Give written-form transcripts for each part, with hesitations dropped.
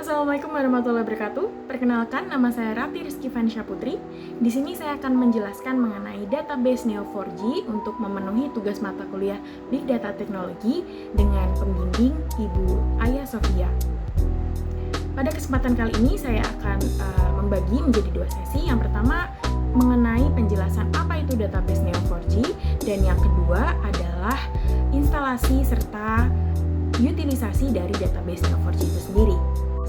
Assalamualaikum warahmatullahi wabarakatuh. Perkenalkan, nama saya Rati Rizky Vanisha Putri. Di sini saya akan menjelaskan mengenai database Neo4j untuk memenuhi tugas mata kuliah Big Data Teknologi dengan pembimbing Ibu Aya Sofia. Pada kesempatan kali ini saya akan membagi menjadi dua sesi. Yang pertama mengenai penjelasan apa itu database Neo4j, dan yang kedua adalah instalasi serta utilisasi dari database Neo4j itu sendiri.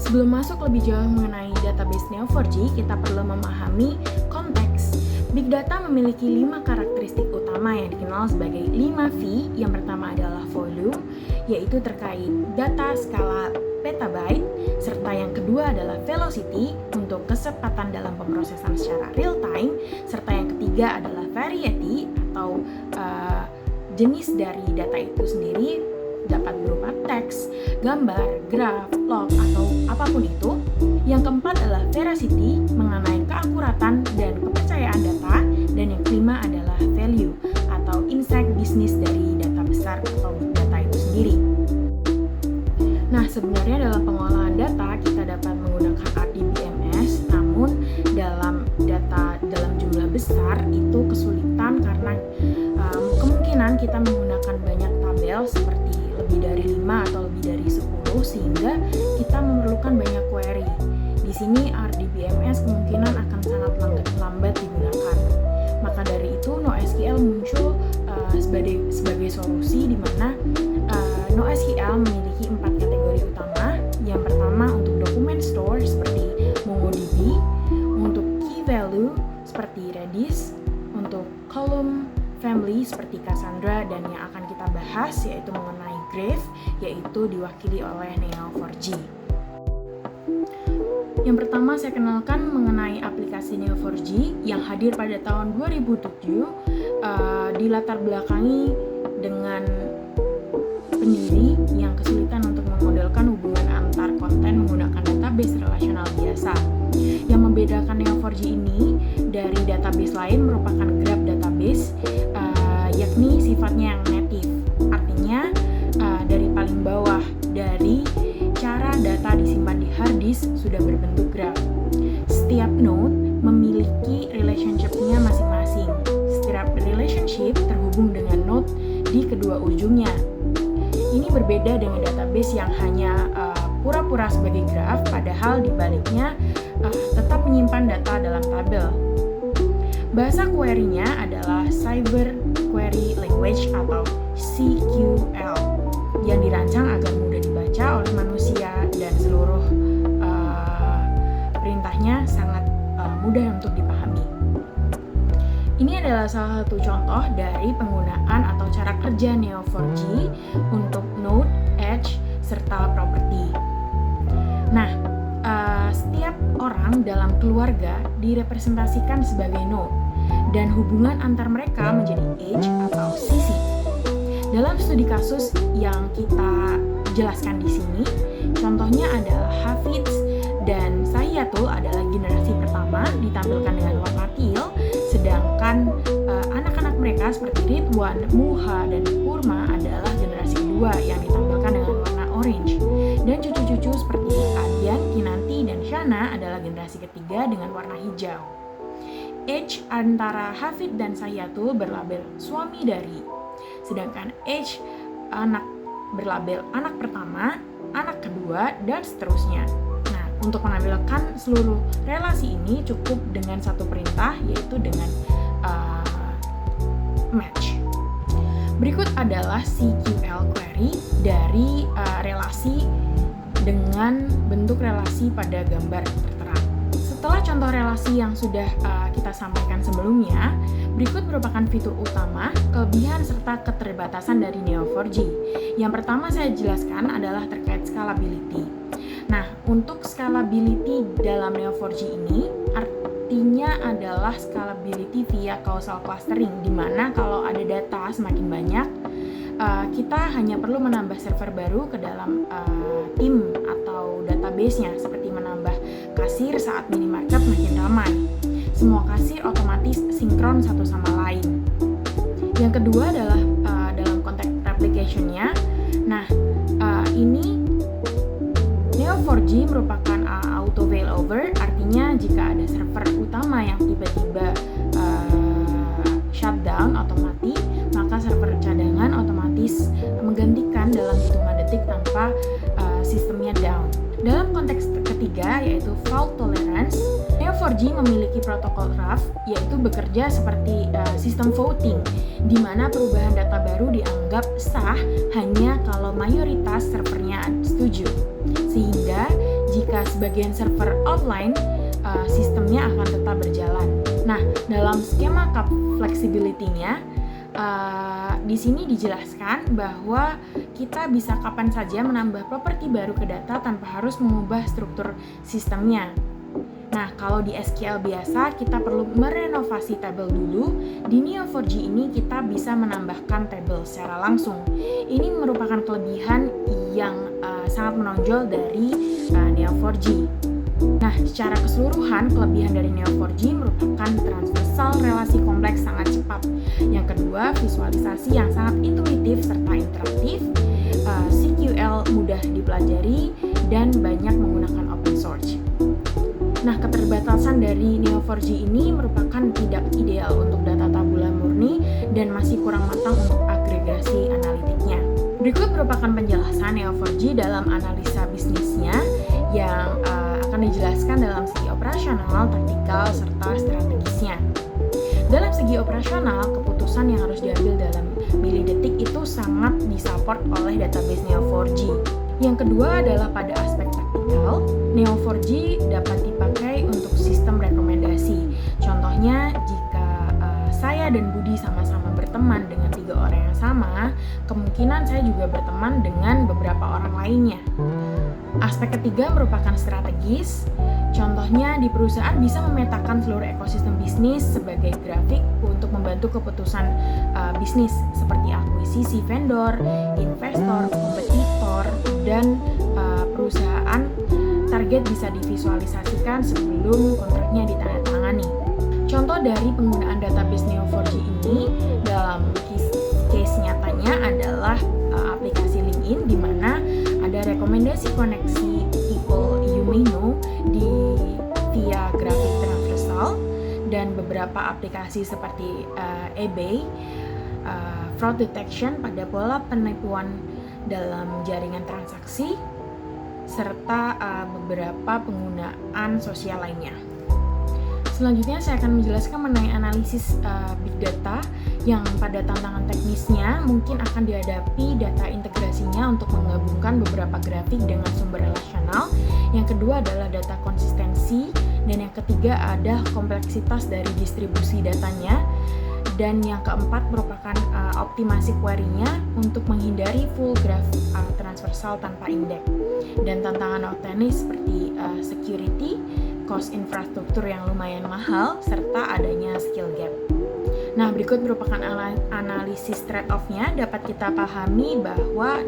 Sebelum masuk lebih jauh mengenai database Neo4j, kita perlu memahami konteks. Big Data memiliki 5 karakteristik utama yang dikenal sebagai 5V. Yang pertama adalah volume, yaitu terkait data skala petabyte, serta yang kedua adalah velocity untuk kecepatan dalam pemrosesan secara real time, serta yang ketiga adalah variety atau jenis dari data itu sendiri dapat berupa teks, gambar, graf, log, atau apapun itu. Yang keempat adalah veracity mengenai keakuratan dan kepercayaan data, dan yang kelima adalah value atau insight bisnis dari data besar atau data itu sendiri. Nah, sebenarnya dalam pengolahan data kita dapat menggunakan RDBMS, namun dalam data dalam jumlah besar itu kesulitan karena kemungkinan kita menggunakan banyak tabel seperti lebih dari 5 atau lebih dari 10, sehingga kita memerlukan banyak query. Di sini RDBMS kemungkinan akan sangat lambat digunakan. Maka dari itu NoSQL muncul sebagai solusi di mana NoSQL memiliki 4 kategori utama. Yang pertama untuk document store seperti MongoDB, untuk key value seperti Redis, untuk column family seperti Cassandra, dan yang akan kita bahas yaitu mengenai Graph, yaitu diwakili oleh Neo4j. Yang pertama saya kenalkan mengenai aplikasi Neo4j yang hadir pada tahun 2007, dilatar belakangi dengan pendiri yang kesulitan untuk memodelkan hubungan antar konten menggunakan database relasional biasa. Yang membedakan Neo4j ini dari database lain merupakan graph database, yakni sifatnya yang native. Artinya dari paling bawah, dari cara data disimpan di hard disk sudah berbentuk graph. Setiap node memiliki relationship-nya masing-masing. Setiap relationship terhubung dengan node di kedua ujungnya. Ini berbeda dengan database yang hanya pura-pura sebagai graph, padahal di baliknya tetap menyimpan data dalam tabel. Bahasa query-nya adalah Cyber Query Language atau CQL yang dirancang agar mudah dibaca oleh manusia dan seluruh perintahnya sangat mudah untuk dipahami. Ini adalah salah satu contoh dari penggunaan atau cara kerja Neo4j untuk node, edge, serta property. Nah, setiap orang dalam keluarga direpresentasikan sebagai node, dan hubungan antar mereka menjadi edge atau sisi. Dalam studi kasus yang kita jelaskan di sini, contohnya adalah Hafiz dan Sahiyatul adalah generasi pertama ditampilkan dengan warna teal, sedangkan anak-anak mereka seperti Ridwan, Muha, dan Kurma adalah generasi kedua yang ditampilkan dengan warna orange. Dan cucu-cucu seperti Adian, Kinanti, dan Shana adalah generasi ketiga dengan warna hijau. Age antara Hafid dan Sahiyatul berlabel suami dari, sedangkan age anak berlabel anak pertama, anak kedua, dan seterusnya. Nah, untuk menampilkan seluruh relasi ini cukup dengan satu perintah, yaitu dengan match. Berikut adalah CQL query dari relasi dengan bentuk relasi pada gambar tertera. Setelah contoh relasi yang sudah kita sampaikan sebelumnya, berikut merupakan fitur utama, kelebihan, serta keterbatasan dari Neo4j. Yang pertama saya jelaskan adalah terkait scalability. Nah, untuk scalability dalam Neo4j ini artinya adalah scalability via causal clustering, di mana kalau ada data semakin banyak, kita hanya perlu menambah server baru ke dalam tim atau database-nya, seperti menambah kasir saat minimarket makin ramai. Semua kasir otomatis sinkron satu sama lain. Yang kedua adalah dalam konteks replication-nya. Nah, ini Neo4j Neo4j merupakan auto failover, artinya jika ada server utama yang tiba-tiba shutdown atau mati, maka server cadangan otomatis menggantikan dalam hitungan detik tanpa sistemnya down. Dalam konteks ketiga, yaitu fault tolerance, Neo4j memiliki protokol RAF, yaitu bekerja seperti sistem voting, di mana perubahan data baru dianggap sah hanya kalau mayoritas servernya setuju. Sehingga jika sebagian server offline, sistemnya akan tetap berjalan. Nah, dalam skema cap flexibility-nya, di sini dijelaskan bahwa kita bisa kapan saja menambah properti baru ke data tanpa harus mengubah struktur sistemnya. Nah, kalau di SQL biasa kita perlu merenovasi tabel dulu. Di Neo4j ini kita bisa menambahkan tabel secara langsung. Ini merupakan kelebihan yang sangat menonjol dari Neo4j. Nah, secara keseluruhan, kelebihan dari Neo4j merupakan transversal relasi kompleks sangat cepat. Yang kedua, visualisasi yang sangat intuitif serta interaktif, SQL mudah dipelajari, dan banyak menggunakan open source. Nah, keterbatasan dari Neo4j ini merupakan tidak ideal untuk data tabula murni dan masih kurang matang untuk agregasi analitiknya. Berikut merupakan penjelasan Neo4j dalam analisa bisnisnya yang akan dijelaskan dalam segi operasional, taktikal, serta strategisnya. Dalam segi operasional, keputusan yang harus diambil dalam milidetik itu sangat disupport oleh database Neo4j. Yang kedua adalah pada aspek taktikal, Neo4j dapat dipakai untuk sistem rekomendasi. Contohnya, jika saya dan Budi sama-sama berteman dengan 3 orang yang sama, kemungkinan saya juga berteman dengan beberapa orang lainnya. Aspek ketiga merupakan strategis. Contohnya, di perusahaan bisa memetakan seluruh ekosistem bisnis sebagai grafik untuk membantu keputusan bisnis seperti akuisisi vendor, investor, kompetitor, dan perusahaan target bisa divisualisasikan sebelum kontraknya ditandatangani. Contoh dari penggunaan database Neo4j ini dalam case nyatanya adalah aplikasi LinkedIn, di mana ada rekomendasi koneksi people you may know via grafik transversal, dan beberapa aplikasi seperti eBay, fraud detection pada pola penipuan dalam jaringan transaksi, serta beberapa penggunaan sosial lainnya. Selanjutnya saya akan menjelaskan mengenai analisis big data yang pada tantangan teknisnya mungkin akan dihadapi data integrasinya untuk menggabungkan beberapa grafik dengan sumber relasional. Yang kedua adalah data konsistensi, dan yang ketiga ada kompleksitas dari distribusi datanya, dan yang keempat merupakan optimasi query-nya untuk menghindari full graph transversal tanpa indeks. Dan tantangan teknis seperti security, cost infrastruktur yang lumayan mahal, serta adanya skill gap. Nah, berikut merupakan analisis trade-off-nya. Dapat kita pahami bahwa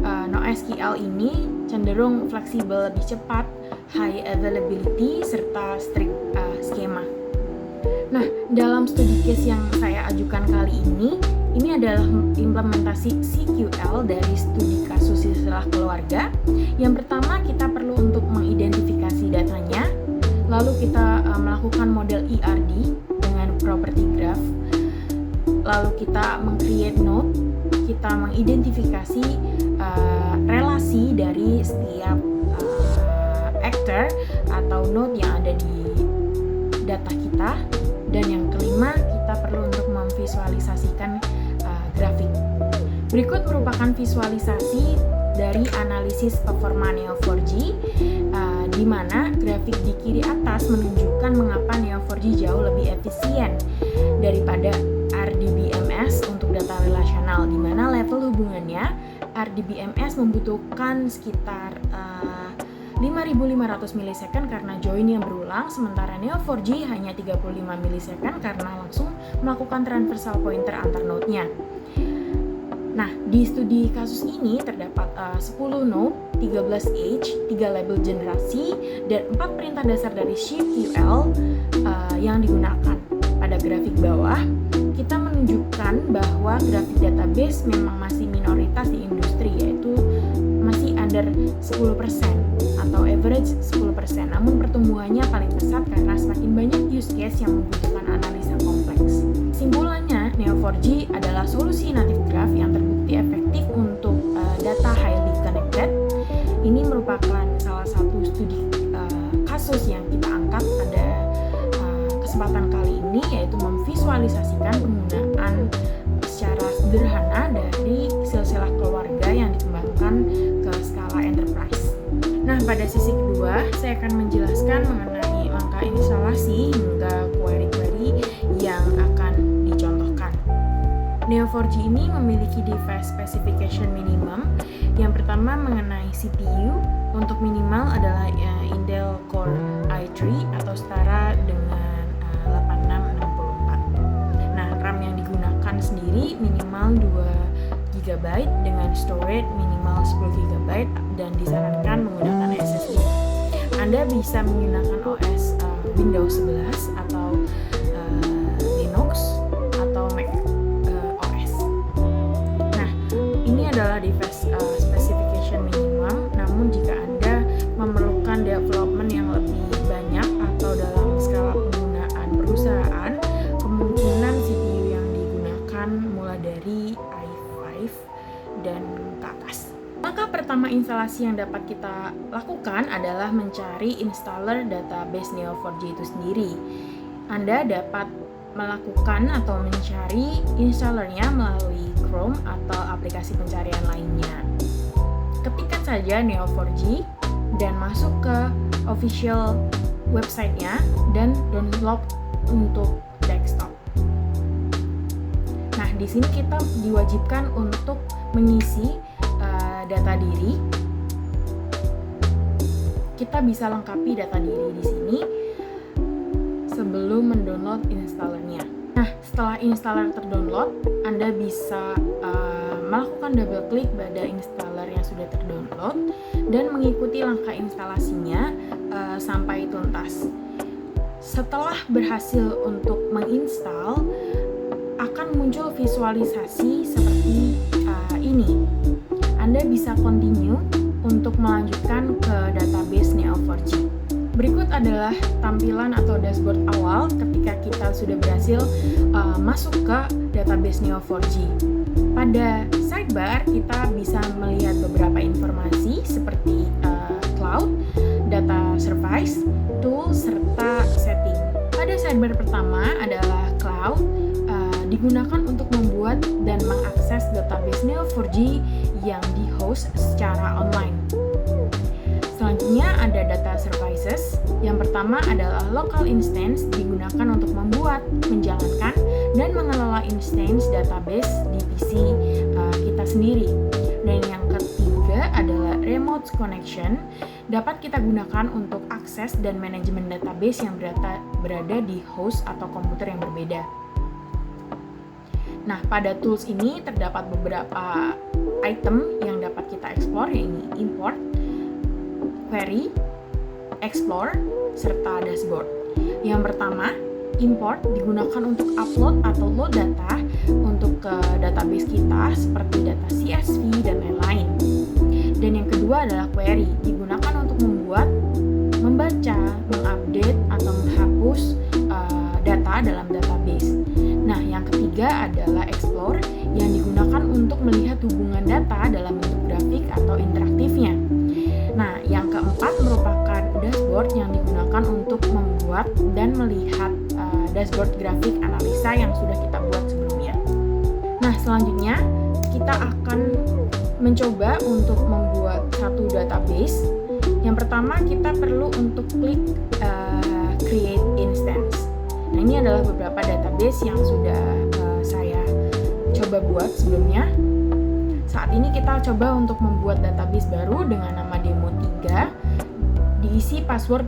NoSQL ini cenderung fleksibel, lebih cepat, high availability, serta strict skema. Nah, dalam studi case yang saya ajukan kali ini adalah implementasi SQL dari studi kasus istilah keluarga. Yang pertama, kita perlu untuk mengidentifikasi datanya, lalu kita melakukan model ERD dengan property graph, lalu kita meng-create node, kita mengidentifikasi relasi dari setiap actor atau node yang ada di data kita. Dan yang kelima, kita perlu untuk memvisualisasikan grafik. Berikut merupakan visualisasi dari analisis performa Neo4j, di mana grafik di kiri atas menunjukkan mengapa Neo4j jauh lebih efisien daripada RDBMS untuk data relasional, di mana level hubungannya RDBMS membutuhkan sekitar 5.500 milisecond karena join yang berulang, sementara Neo4j hanya 35 milisecond karena langsung melakukan transversal pointer antar node-nya. Nah, di studi kasus ini terdapat 10 node, 13 age, 3 label generasi, dan 4 perintah dasar dari ShiftQL yang digunakan. Pada grafik bawah, kita menunjukkan bahwa grafik database memang masih minoritas di industri, yaitu masih under 10% atau average 10%, namun pertumbuhannya paling pesat karena semakin banyak use case yang membutuhkan analisa kompleks. Simpulannya, Neo4j adalah solusi native graph yang terbukti efektif untuk data highly connected. Ini merupakan salah satu studi kasus yang kita angkat pada kesempatan kali ini, yaitu memvisualisasikan penggunaan secara sederhana dari silsilah keluarga yang dikembangkan ke skala enterprise. Nah, pada sisi kedua, saya akan menjelaskan mengenai langkah instalasi hingga query-query yang akan dicontohkan. Neo4j ini memiliki device specification minimum. Yang pertama mengenai CPU, untuk minimal adalah Intel Core i3 atau setara dengan 8664. Nah, RAM yang digunakan sendiri minimal 2 GB dengan storage minimal 10 GB dan disarankan menggunakan SSD. Anda bisa menggunakan OS Windows 11 atau Linux atau Mac OS. Nah, ini adalah device specification minimum, namun jika Anda memerlukan development yang lebih banyak atau dalam skala penggunaan perusahaan, kemungkinan CPU yang digunakan mulai dari i5 dan ke atas. Langkah pertama instalasi yang dapat kita lakukan adalah mencari installer database Neo4j itu sendiri. Anda dapat melakukan atau mencari installernya melalui Chrome atau aplikasi pencarian lainnya. Ketikkan saja Neo4j dan masuk ke official website-nya dan download untuk desktop. Nah, di sini kita diwajibkan untuk mengisi data diri. Kita bisa lengkapi data diri di sini sebelum mendownload installernya. Nah, setelah installer terdownload, Anda bisa melakukan double klik pada installer yang sudah terdownload dan mengikuti langkah instalasinya sampai tuntas. Setelah berhasil untuk menginstal, akan muncul visualisasi seperti ini. Anda bisa continue untuk melanjutkan ke database Neo4j. Berikut adalah tampilan atau dashboard awal ketika kita sudah berhasil masuk ke database Neo4j. Pada sidebar, kita bisa melihat beberapa informasi seperti cloud, data service, tools, serta setting. Pada sidebar pertama adalah cloud, digunakan untuk membuat dan mengakses database Neo4j yang di-host secara online. Selanjutnya ada data services. Yang pertama adalah local instance, digunakan untuk membuat, menjalankan, dan mengelola instance database di PC kita sendiri. Dan yang ketiga adalah remote connection, dapat kita gunakan untuk akses dan manajemen database yang berada di host atau komputer yang berbeda. Nah, pada tools ini terdapat beberapa item yang dapat kita explore, yaitu import, query, explore, serta dashboard. Yang pertama, import digunakan untuk upload atau load data untuk ke database kita seperti data CSV dan lain-lain. Dan yang kedua adalah query, digunakan untuk membuat, membaca, mengupdate, atau menghapus data dalam database. Nah, yang ketiga adalah explore yang digunakan untuk melihat hubungan data dalam bentuk grafik atau interaktifnya. Nah, yang keempat merupakan dashboard yang digunakan untuk membuat dan melihat dashboard grafik analisa yang sudah kita buat sebelumnya. Nah, selanjutnya kita akan mencoba untuk membuat satu database. Yang pertama kita perlu untuk klik create instance. Nah, ini adalah beberapa database yang sudah saya coba buat sebelumnya. Saat ini kita coba untuk membuat database baru dengan nama demo3, diisi password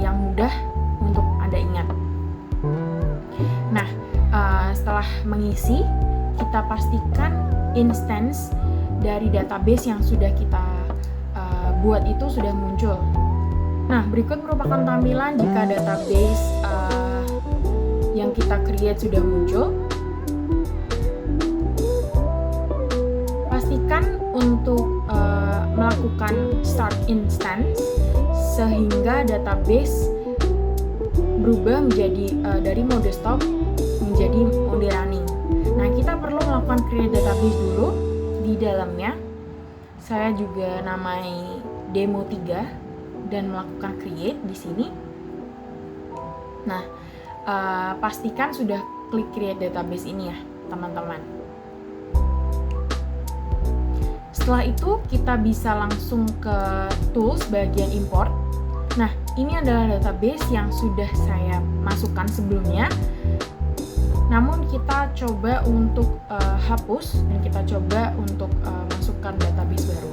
yang mudah untuk Anda ingat. Nah, setelah mengisi, kita pastikan instance dari database yang sudah kita buat itu sudah muncul. Nah, berikut merupakan tampilan jika database yang kita create sudah muncul. Pastikan untuk melakukan start instance sehingga database berubah menjadi dari mode stop menjadi mode running. Nah, kita perlu melakukan create database dulu. Di dalamnya saya juga namai demo 3 dan melakukan create di sini. Nah, pastikan sudah klik create database ini ya, teman-teman. Setelah itu kita bisa langsung ke tools bagian import. Nah, ini adalah database yang sudah saya masukkan sebelumnya. Namun kita coba untuk hapus dan kita coba untuk masukkan database baru.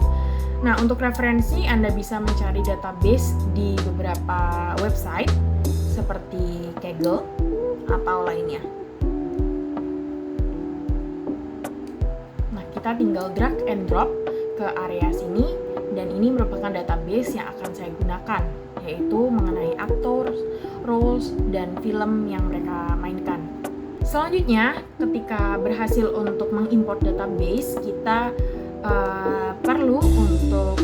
Nah, untuk referensi Anda bisa mencari database di beberapa website seperti Kaggle atau lainnya. Nah, kita tinggal drag and drop ke area sini dan ini merupakan database yang akan saya gunakan, yaitu mengenai aktor, roles, dan film yang mereka mainkan. Selanjutnya, ketika berhasil untuk mengimport database, kita perlu untuk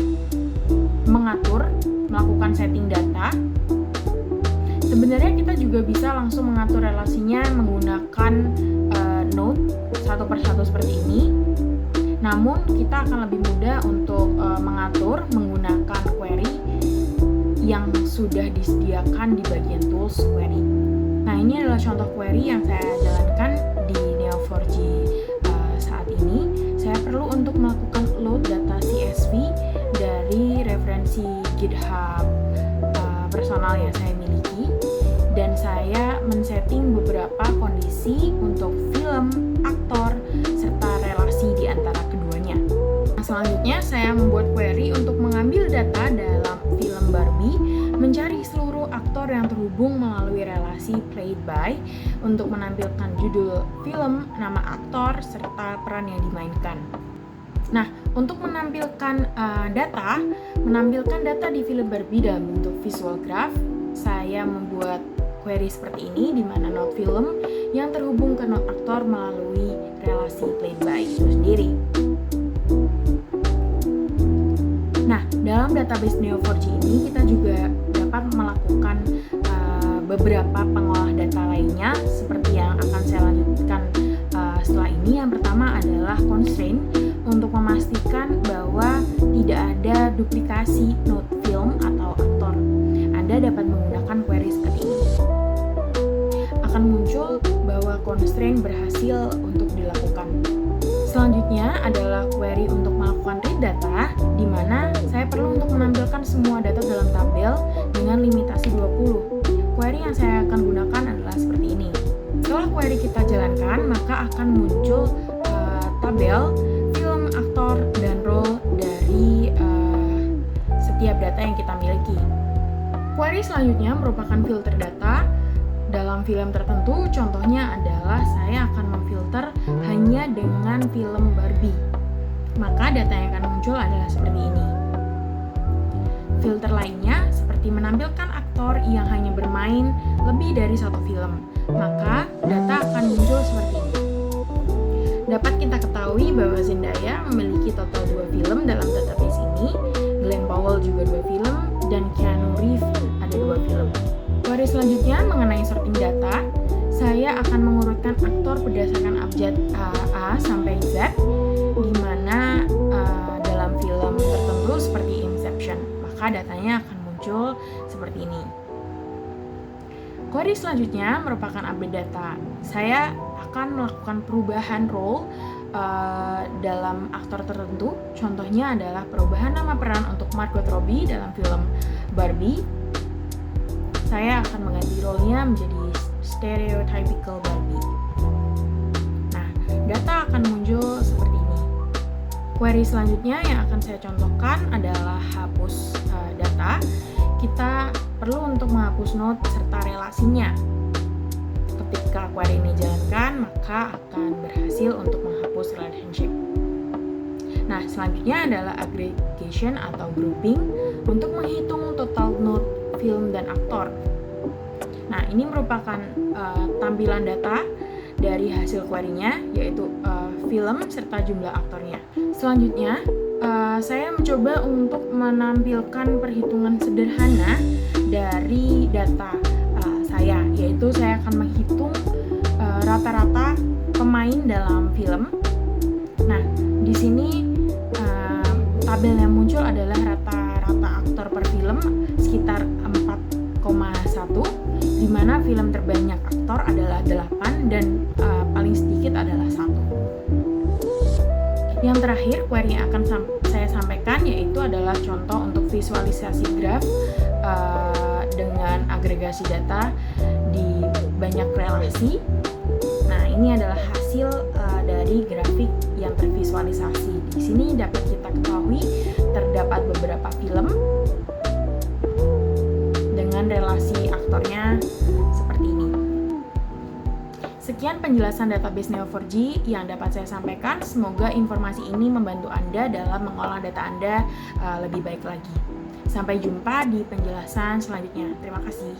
melakukan setting data. Sebenarnya kita juga bisa langsung mengatur relasinya menggunakan node satu persatu seperti ini. Namun, kita akan lebih mudah untuk mengatur menggunakan query yang sudah disediakan di bagian tools query. Nah, ini adalah contoh query yang saya jalankan di Neo4j saat ini. Saya perlu untuk melakukan load data CSV dari referensi GitHub personal yang saya miliki, dan saya men-setting beberapa kondisi untuk film, aktor, serta relasi di antara keduanya. Nah, selanjutnya saya membuat query untuk mengambil data dalam film Barbie, mencari seluruh aktor yang terhubung melalui relasi played by untuk menampilkan judul film, nama aktor, serta peran yang dimainkan. Nah, untuk menampilkan data di film Barbie dalam bentuk visual graph, saya membuat query seperti ini, di mana node film yang terhubung ke node aktor melalui relasi played by itu sendiri. Nah, dalam database Neo4j ini kita juga dapat melakukan beberapa pengolah data lainnya seperti yang akan saya lanjutkan setelah ini. Yang pertama adalah constraint untuk memastikan bahwa tidak ada duplikasi node film atau aktor. Anda dapat menggunakan query seperti ini. Akan muncul bahwa constraint berhasil untuk dilakukan. Selanjutnya adalah query untuk melakukan read data, di mana saya perlu untuk menampilkan semua data dalam tabel dengan limitasi 20. Query yang saya akan gunakan adalah seperti ini. Setelah query kita jalankan, maka akan muncul tabel, film, aktor, dan role dari setiap data yang kita miliki. Query selanjutnya merupakan filter data dalam film tertentu. Contohnya adalah saya akan memfilter hanya dengan film Barbie. Maka data yang akan muncul adalah seperti ini. Filter lainnya seperti menampilkan aktor yang hanya bermain lebih dari satu film. Maka data akan muncul seperti ini. Dapat kita ketahui bahwa Zendaya memiliki total 2 film dalam database ini, Glenn Powell juga 2 film, dan Keanu Reeves ada 2 film. Query selanjutnya mengenai sorting data, saya akan mengurutkan aktor berdasarkan abjad A sampai Z, di mana dalam film tertentu seperti Inception, maka datanya akan muncul seperti ini. Query selanjutnya merupakan update data. Saya akan melakukan perubahan role dalam aktor tertentu. Contohnya adalah perubahan nama peran untuk Margot Robbie dalam film Barbie. Saya akan mengganti role-nya menjadi stereotypical Barbie. Nah, data akan muncul seperti ini. Query selanjutnya yang akan saya contohkan adalah hapus data. Kita perlu untuk menghapus node serta relasinya. Ketika query ini dijalankan, maka akan berhasil untuk menghapus relationship. Nah, selanjutnya adalah aggregation atau grouping untuk menghitung total node film dan aktor. Nah, ini merupakan tampilan data dari hasil query-nya, yaitu film serta jumlah aktornya. Selanjutnya, saya mencoba untuk menampilkan perhitungan sederhana dari data saya, yaitu saya akan menghitung rata-rata pemain dalam film. Nah, di sini tabel yang muncul adalah rata-rata aktor per film sekitar 4,1, di mana film terbanyak aktor adalah 8 dan paling sedikit adalah 1. Yang terakhir, query yang akan saya sampaikan yaitu adalah contoh untuk visualisasi graf dengan agregasi data di banyak relasi. Nah, ini adalah hasil dari grafik yang tervisualisasi. Di sini dapat kita ketahui terdapat beberapa film dengan relasi aktornya seperti ini. Sekian penjelasan database Neo4j yang dapat saya sampaikan. Semoga informasi ini membantu Anda dalam mengolah data Anda lebih baik lagi. Sampai jumpa di penjelasan selanjutnya. Terima kasih.